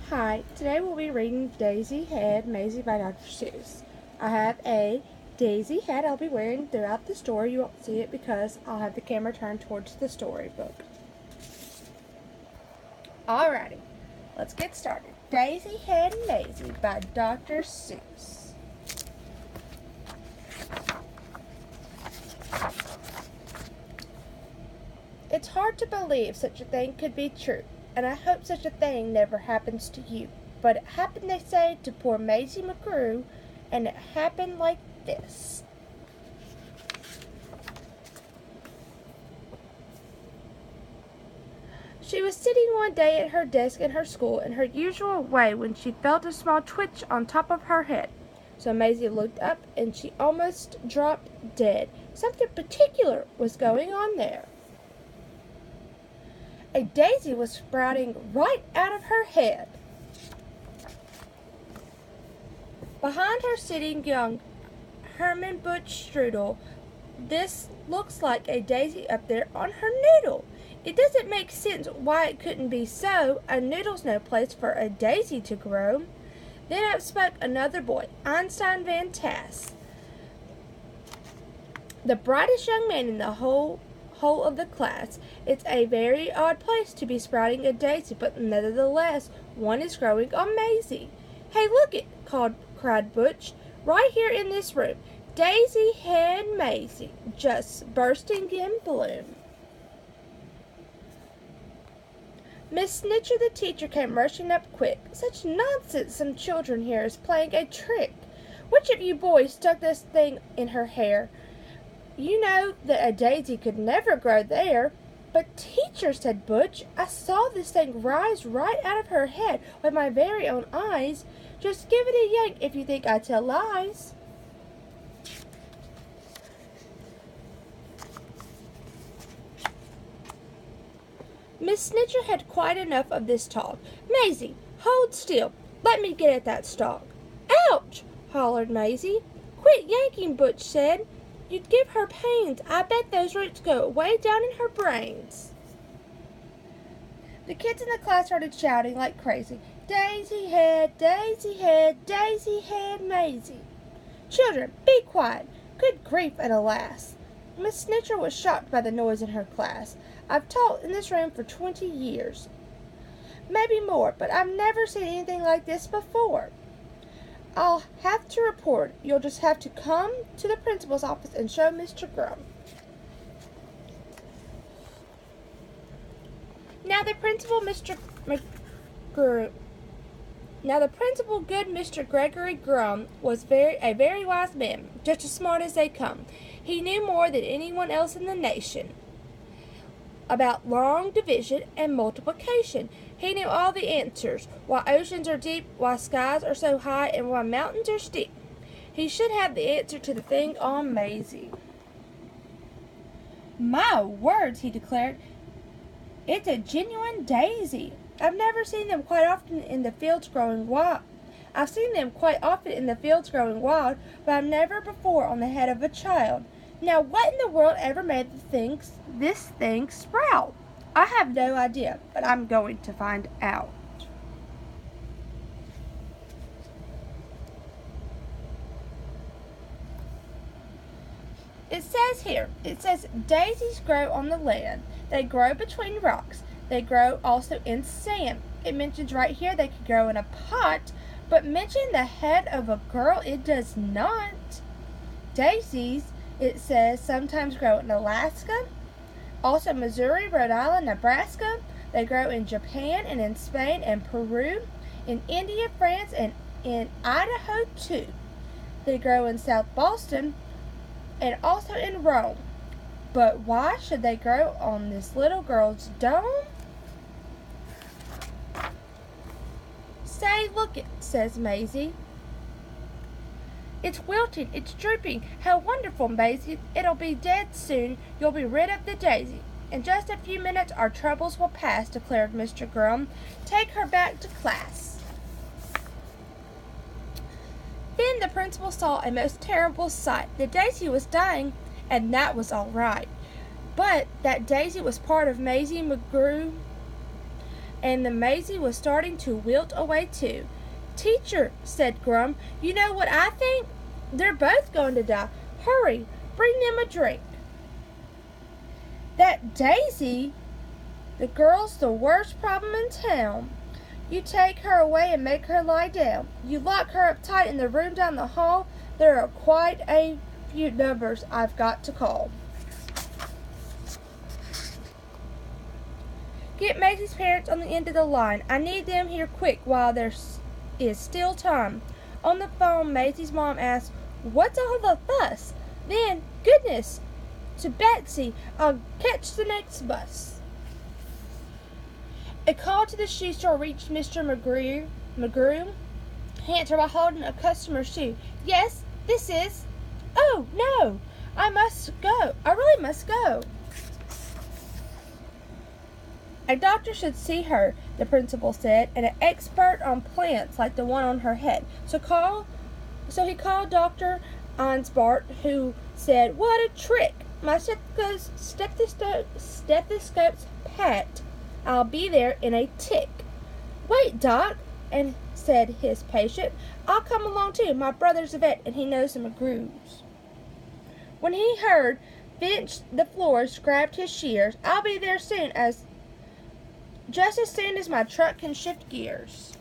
Hi, today we'll be reading Daisy Head, Mayzie by Dr. Seuss. I have a daisy head I'll be wearing throughout the story. You won't see it because I'll have the camera turned towards the storybook. Alrighty, let's get started. Daisy Head and Mayzie by Dr. Seuss. It's hard to believe such a thing could be true, and I hope such a thing never happens to you. But it happened, they say, to poor Mayzie McGrew, and it happened like this. She was sitting one day at her desk in her school in her usual way when she felt a small twitch on top of her head. So Mayzie looked up and she almost dropped dead. Something particular was going on there. A daisy was sprouting right out of her head. Behind her sitting young Herman Butch Strudel. This looks like a daisy up there on her noodle. It doesn't make sense why it couldn't be so. A noodle's no place for a daisy to grow. Then up spoke another boy, Einstein Van Tass, the brightest young man in the whole of the class. It's a very odd place to be sprouting a daisy, but nevertheless, one is growing on Mayzie. Hey, look it, cried Butch, right here in this room. Daisy Head Mayzie, just bursting in bloom. Miss Snitcher the teacher came rushing up quick. Such nonsense, some children here is playing a trick. Which of you boys stuck this thing in her hair? You know that a daisy could never grow there. But teacher, said Butch, I saw this thing rise right out of her head with my very own eyes. Just give it a yank if you think I tell lies. Miss Snitcher had quite enough of this talk. Mayzie, hold still. Let me get at that stalk. Ouch! Hollered Mayzie. Quit yanking, Butch said. You'd give her pains. I bet those roots go way down in her brains. The kids in the class started shouting like crazy. Daisy Head, Daisy Head, Daisy Head Mayzie. Children, be quiet. Good grief and alas. Miss Snitcher was shocked by the noise in her class. I've taught in this room for 20 years. Maybe more, but I've never seen anything like this before. I'll have to report. You'll just have to come to the principal's office and show Mr. Grum. Now the principal, good Mr. Gregory Grum, was a very wise man, just as smart as they come. He knew more than anyone else in the nation about long division and multiplication. He knew all the answers, why oceans are deep, why skies are so high, and why mountains are steep. He should have the answer to the thing on Mayzie. My words, he declared. It's a genuine daisy. I've seen them quite often in the fields growing wild, but I've never before on the head of a child. Now, what in the world ever made this thing sprout? I have no idea, but I'm going to find out. It says daisies grow on the land. They grow between rocks. They grow also in sand. It mentions right here they could grow in a pot, but mention the head of a girl, it does not. Daisies, it says, sometimes grow in Alaska, also Missouri, Rhode Island, Nebraska. They grow in Japan and in Spain and Peru, in India, France, and in Idaho too. They grow in South Boston and also in Rome. But why should they grow on this little girl's dome? Say, look it, says Mayzie. It's wilting, it's drooping. How wonderful, Mayzie. It'll be dead soon. You'll be rid of the daisy. In just a few minutes our troubles will pass, declared Mr. Grum. Take her back to class. Then the principal saw a most terrible sight. The daisy was dying, and that was all right. But that daisy was part of Mayzie McGrew. and the Mayzie was starting to wilt away too. "Teacher," said Grum, "you know what I think? They're both going to die. Hurry, bring them a drink." "That Daisy, the girl's the worst problem in town. You take her away and make her lie down. You lock her up tight in the room down the hall. There are quite a few numbers I've got to call. Get Maisie's parents on the end of the line. I need them here quick while there is still time." On the phone, Maisie's mom asked, "What's all the fuss?" Then, "Goodness, to Betsy, I'll catch the next bus." A call to the shoe store reached Mr. McGrew. He answered while holding a customer's shoe. "Yes, this is—" "Oh, no, I must go. I really must go." "A doctor should see her," the principal said, "and an expert on plants like the one on her head. So he called Dr. Ansbart, who said, 'What a trick! My stethoscope's pat. I'll be there in a tick.' 'Wait, Doc,' and said his patient, 'I'll come along too. My brother's a vet, and he knows the McGrews.' When he heard Finch the florist grabbed his shears, 'I'll be there just as soon as my truck can shift gears.'"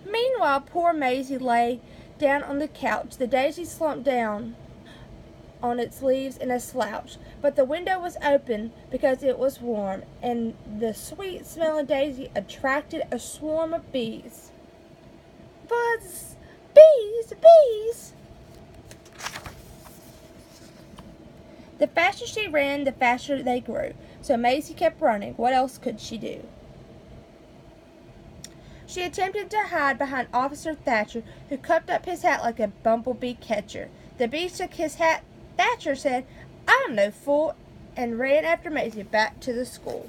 Meanwhile, poor Mayzie lay down on the couch. The daisy slumped down on its leaves in a slouch, but the window was open because it was warm, and the sweet-smelling daisy attracted a swarm of bees. Buzz! Bees! Bees! The faster she ran, the faster they grew. So Mayzie kept running. What else could she do? She attempted to hide behind Officer Thatcher, who cupped up his hat like a bumblebee catcher. The bees took his hat. Thatcher said, "I'm no fool," and ran after Mayzie back to the school.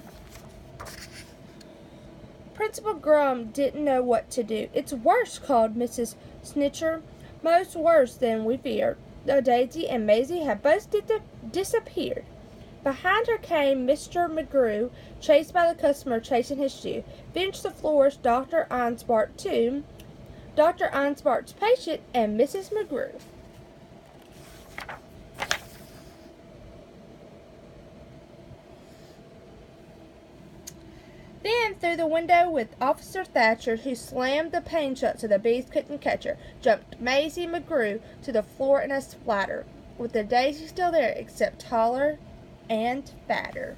Principal Grum didn't know what to do. "It's worse," called Mrs. Snitcher. "Most worse than we feared. The Daisy and Mayzie have both disappeared." Behind her came Mr. McGrew, chased by the customer chasing his shoe. Finch the florist, Dr. Ansbart too, Dr. Ansbart's patient, and Mrs. McGrew. Then, through the window with Officer Thatcher, who slammed the pane shut so the bees couldn't catch her, jumped Mayzie McGrew to the floor in a splatter, with the daisy still there, except taller and fatter.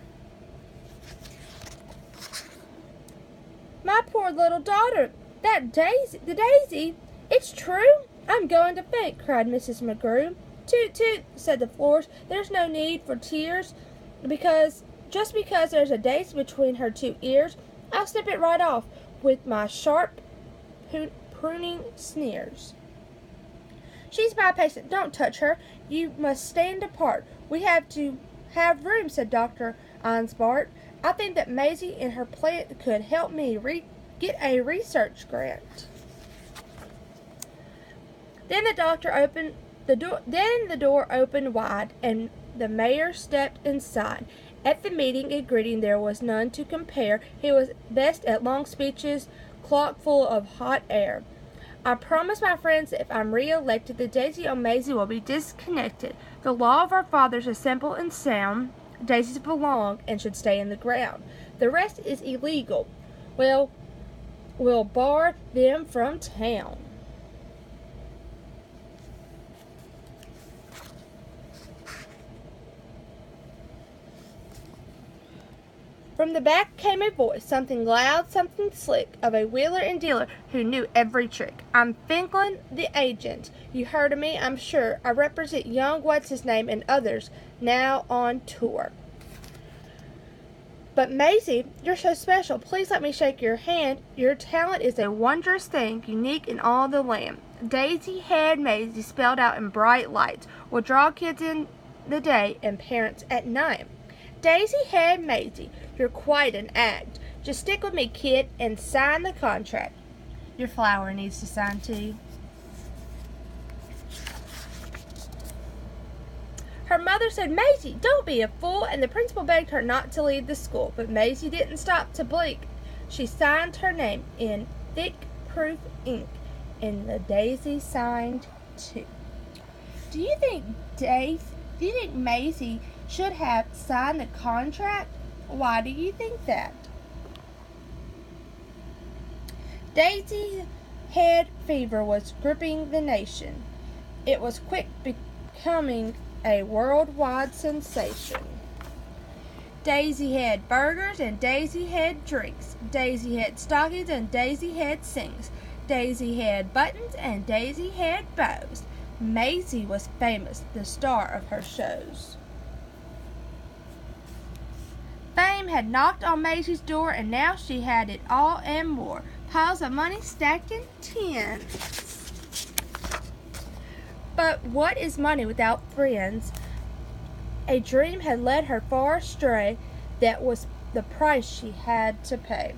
"My poor little daughter! The daisy! It's true? I'm going to faint," cried Mrs. McGrew. "Toot, toot," said the florist. "There's no need for tears, just because there's a daisy between her two ears, I'll snip it right off with my sharp pruning sneers." "She's my patient. Don't touch her. You must stand apart. We have to have room," said Dr. Ansbart. "I think that Mayzie and her plant could help me get a research grant." Then the door opened wide, and the mayor stepped inside. At the meeting and greeting there was none to compare. He was best at long speeches, chock full of hot air. "I promise my friends that if I'm re-elected, the daisy on Mayzie will be disconnected. The law of our fathers is simple and sound. Daisies belong and should stay in the ground. The rest is illegal. Well, we'll bar them from town." From the back came a voice, something loud, something slick, of a wheeler and dealer who knew every trick. "I'm Finklin, the agent. You heard of me, I'm sure. I represent young What's-His-Name and others now on tour. But Mayzie, you're so special. Please let me shake your hand. Your talent is a wondrous thing, unique in all the land. Daisy Head Mayzie, spelled out in bright lights, will draw kids in the day and parents at night. Daisy Head Mayzie, you're quite an act. Just stick with me, kid, and sign the contract." Your flower needs to sign too. Her mother mother said, "Mayzie, don't be a fool," and the principal begged her not to leave the school. But Mayzie didn't stop to blink. She signed her name in thick proof ink, and the daisy signed too. Do you think Mayzie should have signed the contract? Why do you think that? Daisy's head fever was gripping the nation. It was quick becoming a worldwide sensation. Daisy had burgers and Daisy had drinks. Daisy had stockings and Daisy had sings. Daisy had buttons and Daisy had bows. Mayzie was famous, the star of her shows. Fame had knocked on Maisie's door, and now she had it all and more. Piles of money stacked in tins. But what is money without friends? A dream had led her far astray. That was the price she had to pay.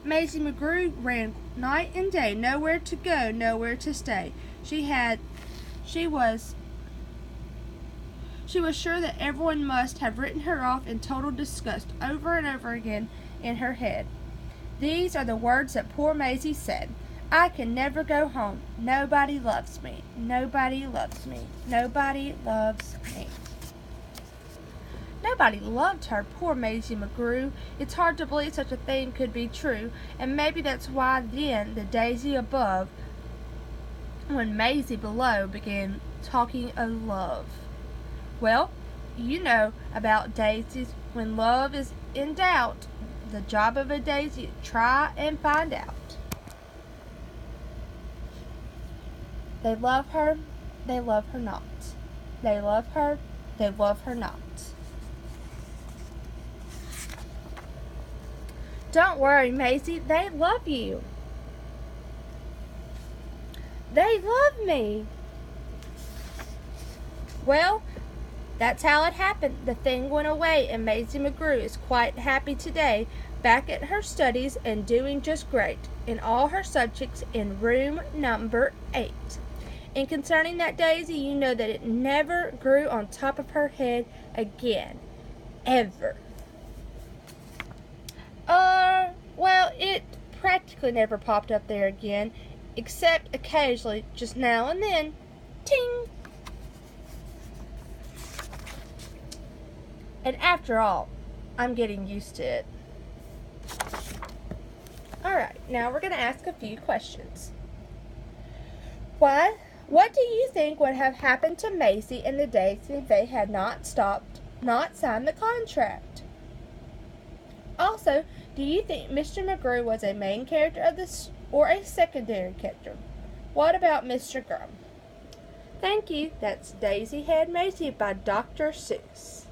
Mayzie McGrew ran night and day, nowhere to go, nowhere to stay. She was sure that everyone must have written her off in total disgust over and over again in her head. These are the words that poor Mayzie said. "I can never go home. Nobody loves me. Nobody loves me. Nobody loves me." Nobody loved her, poor Mayzie McGrew. It's hard to believe such a thing could be true, and maybe that's why then the daisy above, when Mayzie below, began talking of love. Well, you know about daisies. When love is in doubt, the job of a daisy is try and find out. They love her not. They love her not. Don't worry, Mayzie, they love you. They love me. Well, that's how it happened. The thing went away, and Mayzie McGrew is quite happy today, back at her studies and doing just great in all her subjects in room number 8. And concerning that daisy, you know that it never grew on top of her head again. Ever. Well, it practically never popped up there again, except occasionally, just now and then. Ting! And after all, I'm getting used to it. Alright, now we're going to ask a few questions. What do you think would have happened to Mayzie and the Daisy if they had not signed the contract? Also, do you think Mr. McGrew was a main character of this or a secondary character? What about Mr. Grum? Thank you. That's Daisy Had Mayzie by Dr. Seuss.